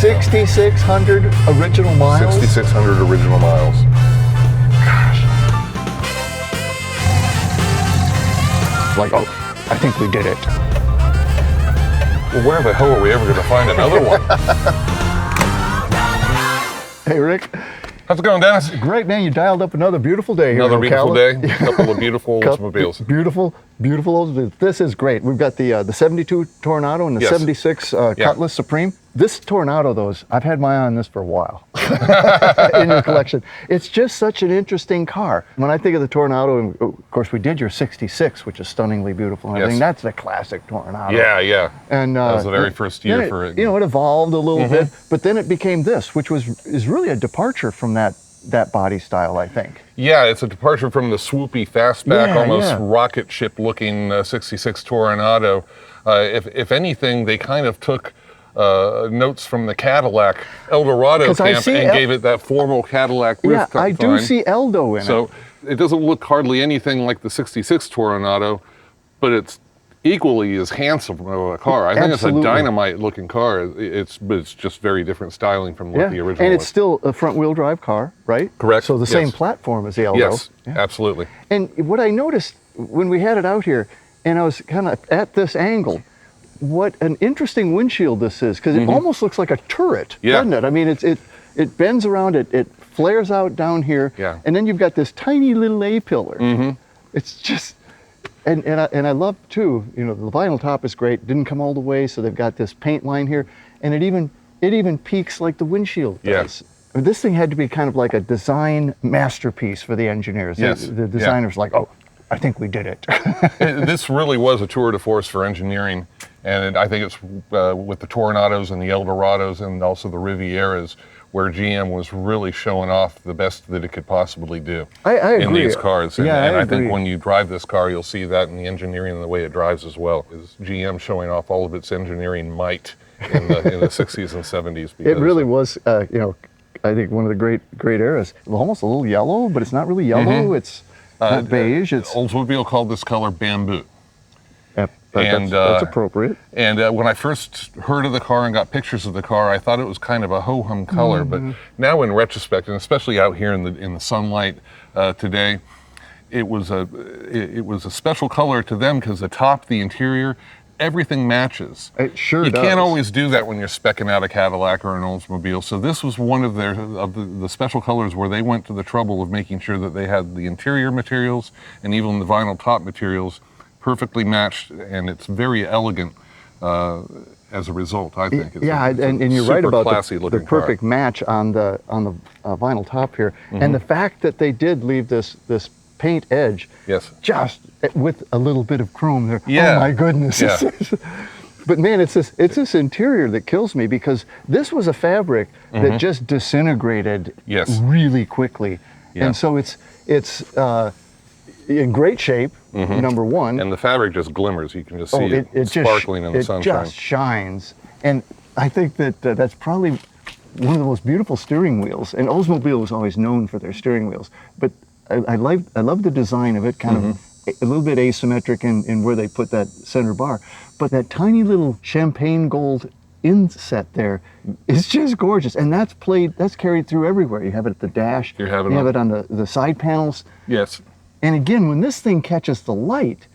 6,600 original miles? 6,600 original miles. Gosh. Like, oh, I think we did it. Well, where the hell are we ever going to find another one? Hey, Rick. How's it going, Dennis? Great, man. You dialed up another beautiful day here Another in beautiful Ocala. day. A couple of beautiful Oldsmobiles. Beautiful Oldsmobiles. This is great. We've got the 72 Toronado and the Yes. 76 Cutlass Supreme. This Toronado, I've had my eye on this for a while in your collection. It's just such an interesting car. When I think of the Toronado, and of course we did your 66, which is stunningly beautiful. And I think that's the classic Toronado. Yeah. And that was the very first year for it. You know, it evolved a little bit, but then it became this, which is really a departure from that body style, I think. Yeah, it's a departure from the swoopy, fastback, almost rocket ship looking 66 Toronado. If anything, they kind of took notes from the Cadillac Eldorado camp and gave it that formal Cadillac roof. Yeah, I do see Eldo in it. So it doesn't look hardly anything like the 66 Toronado, but it's equally as handsome of a car. I think it's a dynamite looking car. But it's just very different styling from what the original and it's was. still a front wheel drive car, right? Correct. So the same platform as the Eldo. Yes, absolutely. And what I noticed when we had it out here, and I was kind of at this angle, what an interesting windshield this is, because it almost looks like a turret, doesn't it? I mean, it bends around, it flares out down here, and then you've got this tiny little A-pillar. It's just, and I love too, you know, the vinyl top is great, didn't come all the way, so they've got this paint line here, and it even peaks like the windshield does. I mean, this thing had to be kind of like a design masterpiece for the engineers. Yes. The designers like, oh, I think we did it. This really was a tour de force for engineering, and I think it's with the Tornados and the Eldorados and also the Rivieras where GM was really showing off the best that it could possibly do I in agree. these cars. And, Yeah, and I I think agree. when you drive this car, you'll see that in the engineering and the way it drives as well. Is GM showing off all of its engineering might in the 60s and 70s. It really was, you know, I think one of the great eras. Almost a little yellow, but it's not really yellow. It's not beige. It's Oldsmobile called this color bamboo. that's appropriate. And when I first heard of the car and got pictures of the car, I thought it was kind of a ho-hum color. But now in retrospect, and especially out here in the sunlight today, it was a special color to them because the top, the interior, everything matches. It sure You does. can't always do that when you're speccing out a Cadillac or an Oldsmobile. So this was one of the special colors where they went to the trouble of making sure that they had the interior materials and even the vinyl top materials perfectly matched, and it's very elegant as a result, I think. And you're right about the perfect car. match on the vinyl top here, and the fact that they did leave this paint edge, just with a little bit of chrome there. Yeah. Oh my goodness! Yeah. But man, it's this interior that kills me, because this was a fabric that just disintegrated really quickly, and so it's in great shape. Number one, and the fabric just glimmers. You can just see it sparkling in the sunshine. It just shines, and I think that that's probably one of the most beautiful steering wheels. And Oldsmobile was always known for their steering wheels, but I love the design of it, kind of a little bit asymmetric in where they put that center bar, but that tiny little champagne gold inset there is just gorgeous, and that's carried through everywhere. You have it at the dash, you have it on the side panels. Yes. And again, when this thing catches the light,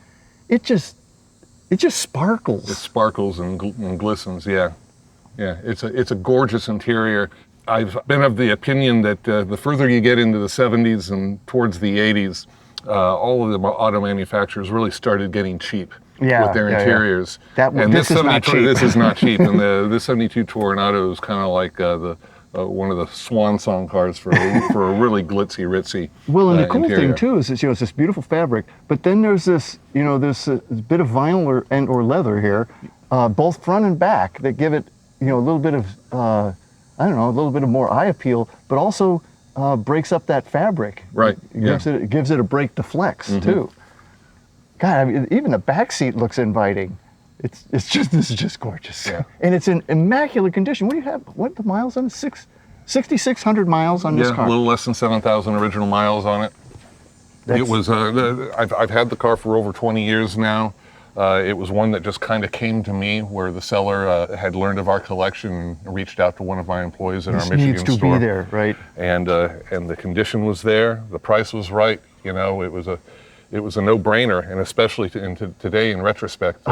it just sparkles. It sparkles and glistens. Yeah. It's a gorgeous interior. I've been of the opinion that the further you get into the 70s and towards the 80s, all of the auto manufacturers really started getting cheap with their interiors. This is not cheap. This is not cheap. And the 72 Toronado is kind of like one of the swan song cars for a really glitzy, ritzy. Well, and the cool interior. thing too is it's this beautiful fabric, but then there's this this bit of vinyl or leather here, both front and back, that give it a little bit of a little bit of more eye appeal, but also breaks up that fabric. Right. It gives it a break to flex too. God, I mean, even the back seat looks inviting. This is just gorgeous. Yeah. And it's in immaculate condition. What do you have? What the miles on it? 6,600 miles on this car. Yeah, a little less than 7,000 original miles on it. It was. I've had the car for over 20 years now. It was one that just kind of came to me, where the seller had learned of our collection and reached out to one of my employees in our Michigan store. Needs to be there, right? And the condition was there, the price was right. You know, it was a no-brainer, and especially today in retrospect,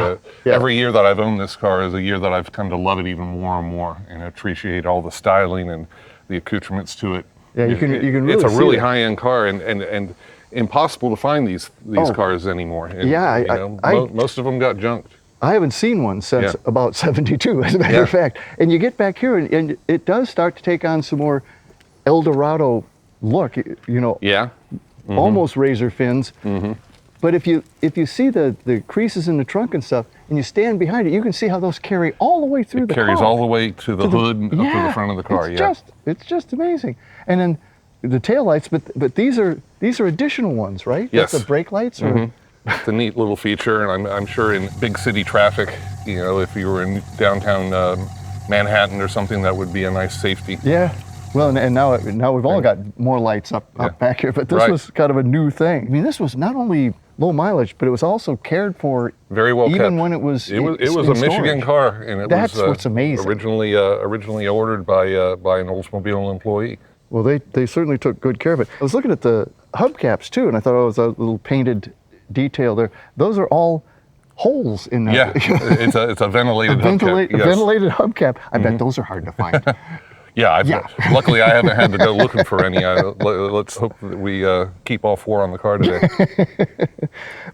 every year that I've owned this car is a year that I've come to love it even more and more, and appreciate all the styling and the accoutrements to it. Yeah, you can really it's a see really it. high-end car, and impossible to find these cars anymore. And, most of them got junked. I haven't seen one since about 72, as a matter of fact. And you get back here, and it does start to take on some more El Dorado look, you know. Yeah. Almost razor fins. But if you see the creases in the trunk and stuff, and you stand behind it, you can see how those carry all the way through the car. It carries all the way to the hood and up to the front of the car. It's just amazing. And then the taillights, but these are additional ones, right? Yes. That's the brake lights. Or? It's a neat little feature, and I'm sure in big city traffic, you know, if you were in downtown Manhattan or something, that would be a nice safety. Yeah. Well, and now we've all got more lights up back here, but this was kind of a new thing. I mean, this was not only low mileage, but it was also cared for very well, even kept. when it was it was a Michigan car, and that's what's amazing. Originally ordered by an Oldsmobile employee. Well, they certainly took good care of it. I was looking at the hubcaps too, and I thought it was a little painted detail there. Those are all holes in that. Yeah, it's a ventilated hubcap. A ventilated hubcap. I bet those are hard to find. Yeah. Luckily, I haven't had to go looking for any. Let's hope that we keep all four on the car today.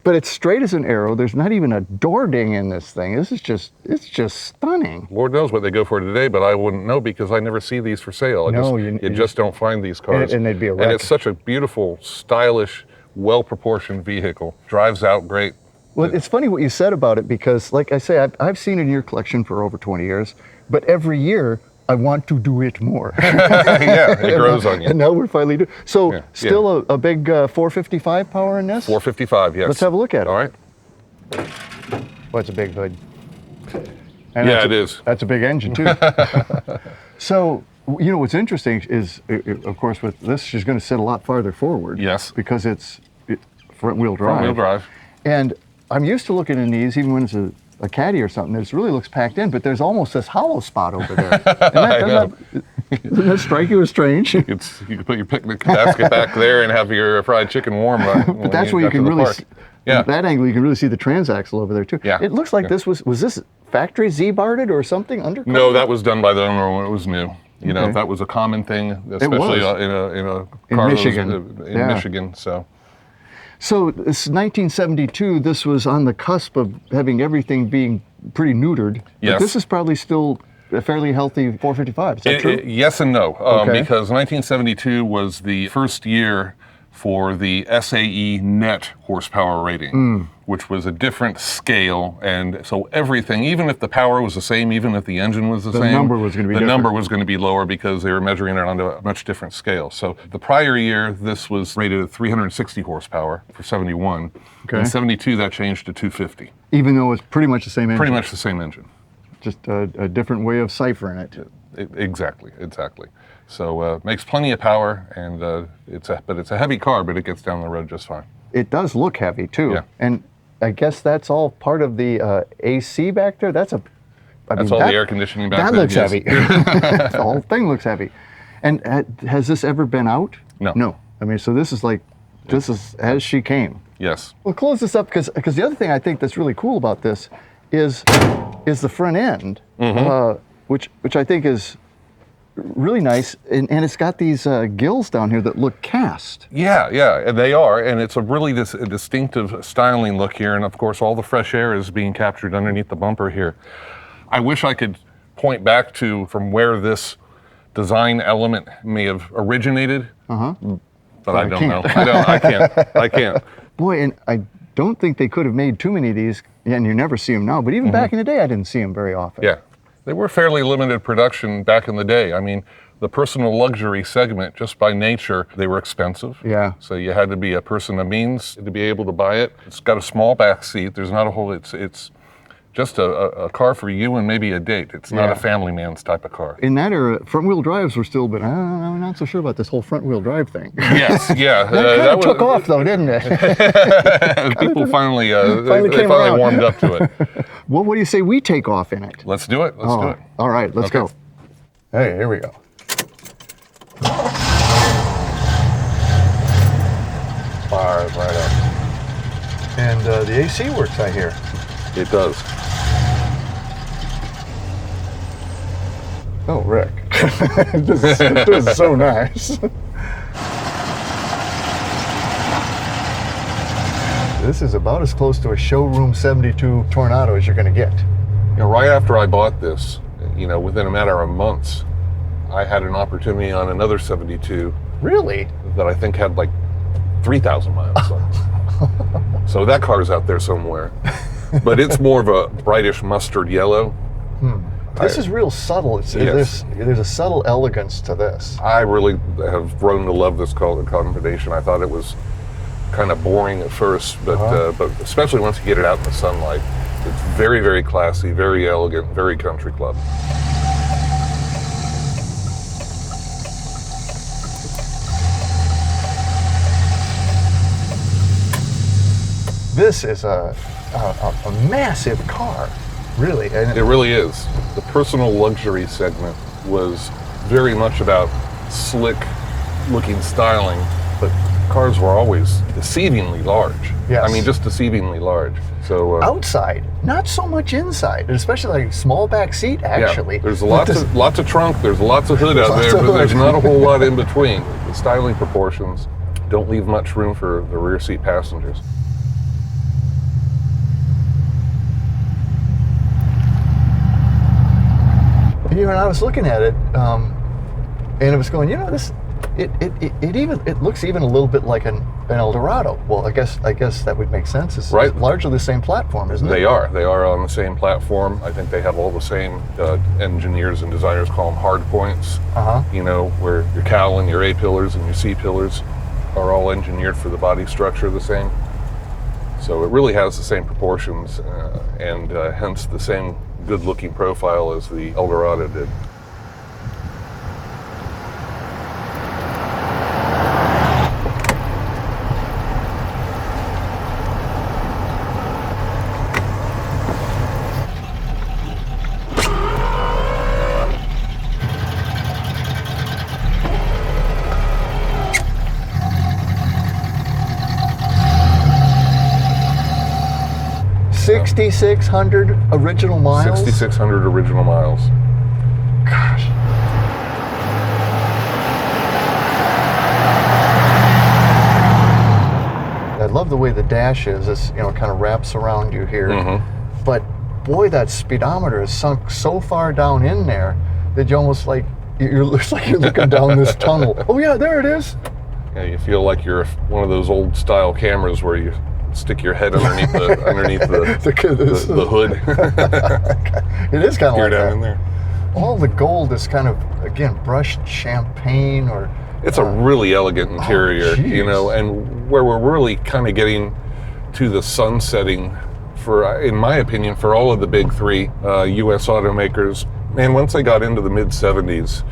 But it's straight as an arrow. There's not even a door ding in this thing. It's just stunning. Lord knows what they go for today, but I wouldn't know because I never see these for sale. You just don't find these cars. And they'd be a wreck. And it's such a beautiful, stylish, well-proportioned vehicle. Drives out great. Well, it's funny what you said about it because, like I say, I've seen it in your collection for over 20 years, but every year I want to do it more. Yeah, it grows on you. And now we're finally doing. So still a big 455 power in this? 455, yes. Let's have a look at it. All right. Well, it's a big hood. And it is. That's a big engine too. So, you know, what's interesting is, of course, with this, she's going to sit a lot farther forward. Yes. Because it's front-wheel drive. Front-wheel drive. And I'm used to looking in these, even when it's a Caddy or something, this really looks packed in, but there's almost this hollow spot over there. Doesn't that strike you as strange? You can put your picnic basket back there and have your fried chicken warm. But that's where you can really see, at that angle, you can really see the transaxle over there too. Yeah. It looks like this was this factory Z-barred or something undercut? No, that was done by the owner when it was new. You know, that was a common thing, especially in a car in Michigan. So this 1972, this was on the cusp of having everything being pretty neutered. Yes. But this is probably still a fairly healthy 455. Is that true? Yes and no, because 1972 was the first year for the SAE net horsepower rating, which was a different scale, and so everything, even if the power was the same, even if the engine was the same, number was going to be the number was going to be lower because they were measuring it on a much different scale. So the prior year, this was rated at 360 horsepower for 71. Okay. In 72, that changed to 250. Even though it's pretty much the same engine. Pretty much the same engine. Just a different way of ciphering it. Exactly. So makes plenty of power, and it's a heavy car, but it gets down the road just fine. It does look heavy too. Yeah. And I guess that's all part of the AC back there. That's all the air conditioning back there. That looks heavy. The whole thing looks heavy. And has this ever been out? No. No. I mean, so this is as she came. Yes. We'll close this up because the other thing I think that's really cool about this is the front end, which I think is really nice, and it's got these gills down here that look cast. Yeah, they are, and it's a really distinctive styling look here, and of course all the fresh air is being captured underneath the bumper here. I wish I could point back to from where this design element may have originated, but I don't know. I can't. Boy, and I don't think they could have made too many of these, and you never see them now, but even back in the day I didn't see them very often. Yeah. They were fairly limited production back in the day. I mean, the personal luxury segment, just by nature, they were expensive. Yeah. So you had to be a person of means to be able to buy it. It's got a small back seat. There's not a whole, it's just a car for you and maybe a date. It's not a family man's type of car. In that era, front-wheel drives were still, but I'm not so sure about this whole front-wheel drive thing. Yes, yeah. that took off though, didn't it? People finally around. Warmed up to it. Well, what do you say we take off in it? Let's do it. Let's do it. All right, let's go. Hey, here we go. Fires right up. And the AC works, I hear. It does. Oh, Rick. this is so nice. This is about as close to a showroom 72 Toronado as you're going to get. You know, right after I bought this, you know, within a matter of months, I had an opportunity on another 72. Really? That I think had like 3,000 miles on it. So that car's out there somewhere. But it's more of a brightish mustard yellow. This is real subtle. There's a subtle elegance to this. I really have grown to love this color combination. I thought it was kind of boring at first, but especially once you get it out in the sunlight, it's very, very classy, very elegant, very country club. This is a massive car, really. And it really is. The personal luxury segment was very much about slick looking styling, but cars were always deceivingly large. Yes. I mean, just deceivingly large. So outside, not so much inside, especially like small back seat, actually. Yeah, there's lots of trunk, there's lots of hood out there, but there's not a whole lot in between. The styling proportions don't leave much room for the rear seat passengers. You know, and I was looking at it, and it was going, you know, this, it looks even a little bit like an Eldorado. Well, I guess that would make sense. It's right. Largely the same platform, isn't it? They are on the same platform. I think they have all the same engineers and designers call them hard points. You know, where your cowl and your A pillars and your C pillars are all engineered for the body structure the same. So it really has the same proportions and hence the same good-looking profile as the Eldorado did. $6,600 original miles? 6,600 original miles. Gosh. I love the way the dash is. It's, you know, kind of wraps around you here. But boy, that speedometer is sunk so far down in there that you almost like, it's like you're looking down this tunnel. Oh yeah, there it is. Yeah, you feel like you're one of those old style cameras where you stick your head underneath the hood. It is kind of like down that. In there. All the gold is kind of, again, brushed champagne or... It's a really elegant interior, you know, and where we're really kind of getting to the sun setting for, in my opinion, for all of the big three U.S. automakers. And once they got into the mid-70s,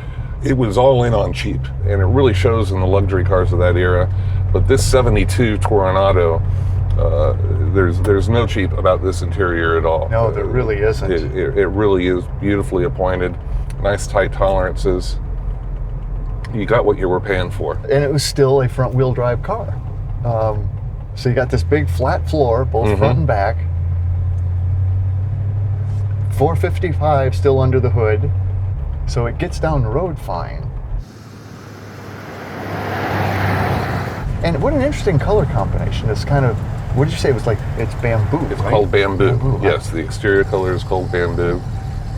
it was all in on cheap, and it really shows in the luxury cars of that era. But this 72 Toronado, there's no cheap about this interior at all. No, there really isn't. It really is beautifully appointed, nice tight tolerances. You got what you were paying for. And it was still a front-wheel drive car. So you got this big flat floor, both front and back. 455 still under the hood. So it gets down the road fine. And what an interesting color combination. It's kind of, what did you say? It was like, it's bamboo, It's right? called bamboo. Yes, the exterior color is called bamboo.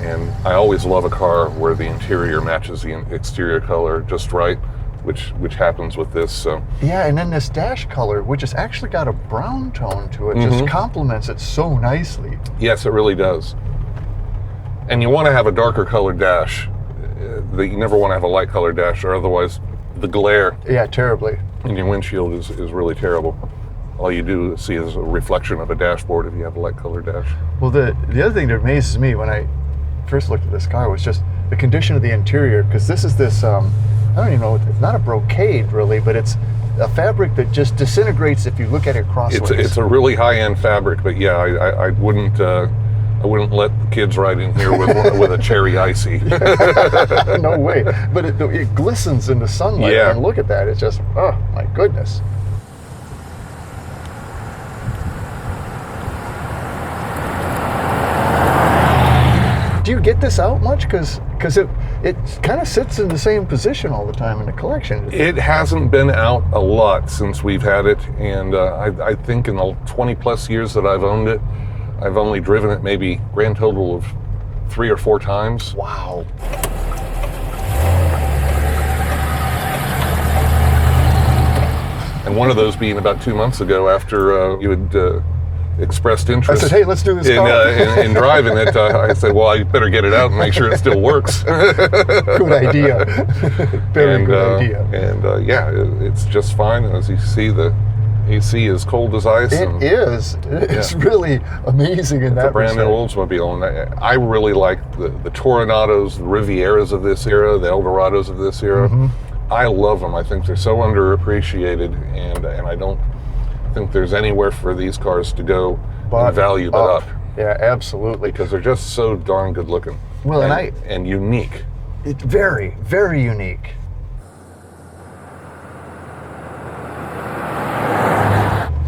And I always love a car where the interior matches the exterior color just right, which happens with this. So yeah, and then this dash color, which has actually got a brown tone to it, just complements it so nicely. Yes, it really does. And you want to have a darker colored dash. You never want to have a light colored dash, or otherwise the glare Yeah, terribly. in your windshield is really terrible. all you do see is a reflection of a dashboard if you have a light color dash. Well, the other thing that amazes me when I first looked at this car was just the condition of the interior, because this is this, I don't even know, it's not a brocade really, but it's a fabric that just disintegrates if you look at it crossways. It's a really high-end fabric, but yeah, I wouldn't let the kids ride in here with a cherry icy. No way. But it glistens in the sunlight. Yeah. And look at that. It's just, oh my goodness. Do you get this out much? Because it kind of sits in the same position all the time in the collection. It hasn't been out a lot since we've had it, and I think in the 20 plus years that I've owned it, I've only driven it maybe grand total of 3 or 4 times. Wow. And one of those being about 2 months ago after you had expressed interest. I said, hey, let's do this car. In driving it. I said, well, I better get it out and make sure it still works. Good idea. Very good idea. And yeah, it's just fine. As you see, the AC is cold as ice. It is. It's really amazing in that respect. It's a brand new Oldsmobile, and I really like the Toronados, the Rivieras of this era, the Eldorados of this era. Mm-hmm. I love them. I think they're so underappreciated, and I don't think there's anywhere for these cars to go in value but up. Yeah, absolutely. Because they're just so darn good looking. Well, and unique. It's very, very unique.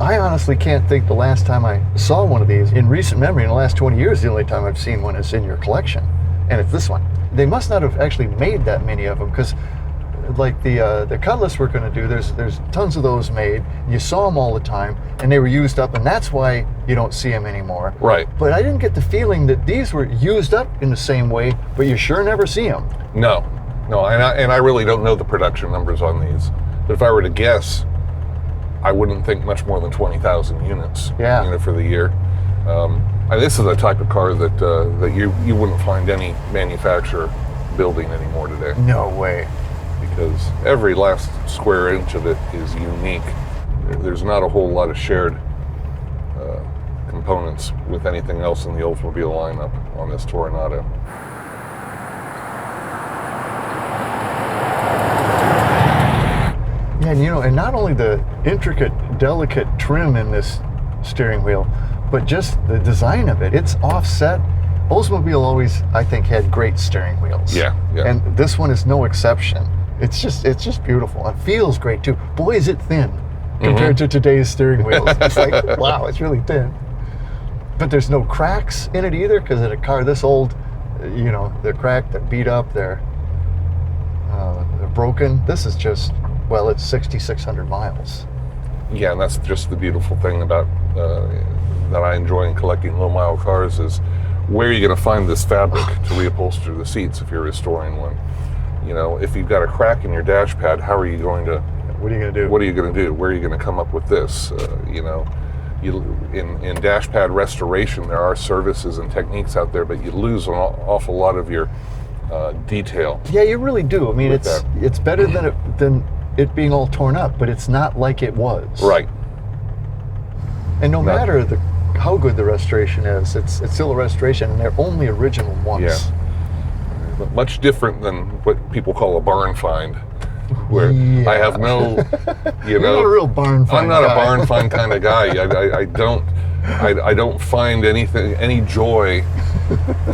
I honestly can't think the last time I saw one of these. In recent memory, in the last 20 years, the only time I've seen one is in your collection. And it's this one. They must not have actually made that many of them, because like the Cutlass we're going to do, there's tons of those made. You saw them all the time, and they were used up, and that's why you don't see them anymore. Right. But I didn't get the feeling that these were used up in the same way, but you sure never see them. No, and I really don't know the production numbers on these. But if I were to guess, I wouldn't think much more than 20,000 units. Yeah. For the year. This is a type of car that you wouldn't find any manufacturer building anymore today. No way. Because every last square inch of it is unique. There's not a whole lot of shared components with anything else in the Oldsmobile lineup on this Toronado. Yeah, and not only the intricate, delicate trim in this steering wheel, but just the design of it. It's offset. Oldsmobile always, I think, had great steering wheels. Yeah. And this one is no exception. It's just beautiful. It feels great too. Boy, is it thin compared to today's steering wheels. It's like, wow, it's really thin. But there's no cracks in it either, because in a car this old, they're cracked, they're beat up, they're broken. This is just, well, it's 6,600 miles. Yeah, and that's just the beautiful thing about that I enjoy in collecting low-mile cars is where are you going to find this fabric to reupholster the seats if you're restoring one? If you've got a crack in your dash pad, how are you going to? What are you going to do? What are you going to do? Where are you going to come up with this? In dash pad restoration, there are services and techniques out there, but you lose an awful lot of your detail. Yeah, you really do. I mean, it's better than it being all torn up, but it's not like it was. Right. And no matter how good the restoration is, it's still a restoration, and they're only original once. Yeah. But much different than what people call a barn find, where I have no, You're not a real barn find. I'm not a barn find kind of guy. I don't find any joy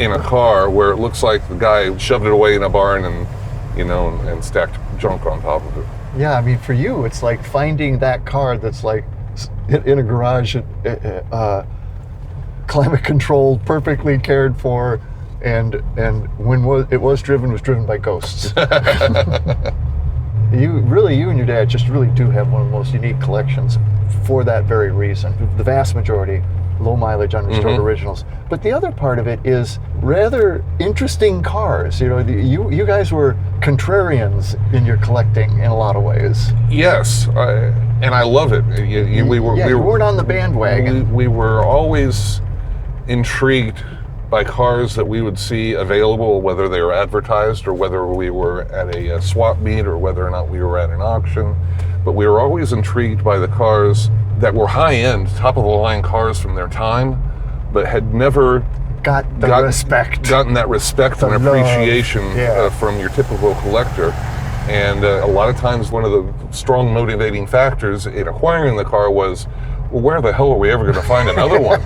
in a car where it looks like the guy shoved it away in a barn and stacked junk on top of it. Yeah, I mean, for you, it's like finding that car that's like in a garage, climate controlled, perfectly cared for, and when it was driven by ghosts. You and your dad just really do have one of the most unique collections for that very reason. The vast majority, low mileage, unrestored originals. But the other part of it is rather interesting cars. You guys were contrarians in your collecting in a lot of ways. Yes, and I love it. We weren't on the bandwagon. We were always intrigued by cars that we would see available, whether they were advertised or whether we were at a swap meet or whether or not we were at an auction. But we were always intrigued by the cars that were high-end, top-of-the-line cars from their time, but had never gotten that respect and appreciation yeah. from your typical collector. And a lot of times one of the strong motivating factors in acquiring the car was, well, where the hell are we ever going to find another one?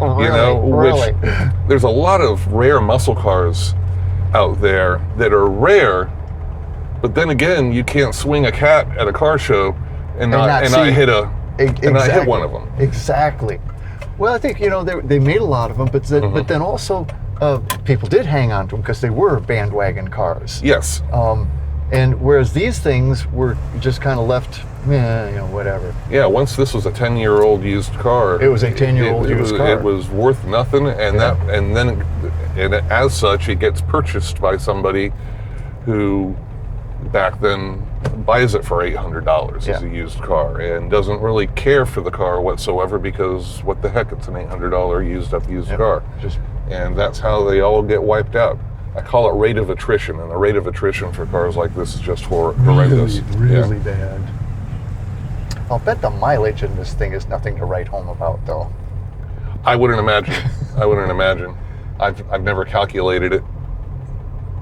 Really? You know, Really? which there's a lot of rare muscle cars out there that are rare, but then again, you can't swing a cat at a car show and not hit one of them. Exactly. Well, I think, you know, they made a lot of them, but then also people did hang on to them because they were bandwagon cars. Yes. And whereas these things were just kind of left, you know, whatever. Yeah, once this was a 10-year-old used car. It was a 10-year-old used car. It was worth nothing, and as such, it gets purchased by somebody who back then buys it for $800 as a used car and doesn't really care for the car whatsoever, because what the heck, it's an $800 used car. And that's how they all get wiped out. I call it rate of attrition, and the rate of attrition for cars like this is just horrendous. Really bad. I'll bet the mileage in this thing is nothing to write home about, though. I wouldn't imagine. I've never calculated it.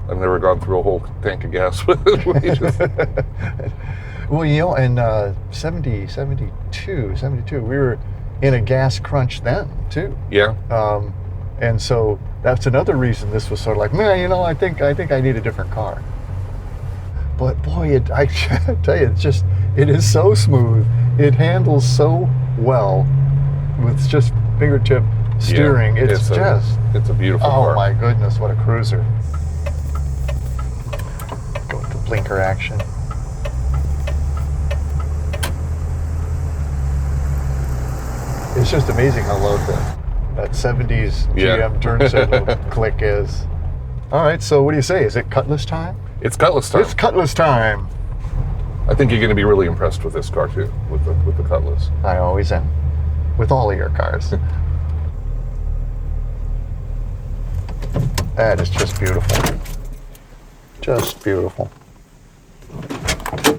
I've never gone through a whole tank of gas with it. Well, you know, in 72, we were in a gas crunch then, too. Yeah. And so that's another reason this was sort of like, man, you know, I think I need a different car. But boy, I tell you, it is so smooth. It handles so well with just fingertip steering. Yeah, it's a beautiful car. Oh my goodness, what a cruiser. Go with the blinker action. It's just amazing how low that 70s GM turn signal click is. All right, so what do you say? Is it Cutlass time? It's Cutlass time. It's Cutlass time. I think you're going to be really impressed with this car too, with the Cutlass. I always am, with all of your cars. That is just beautiful. Just beautiful.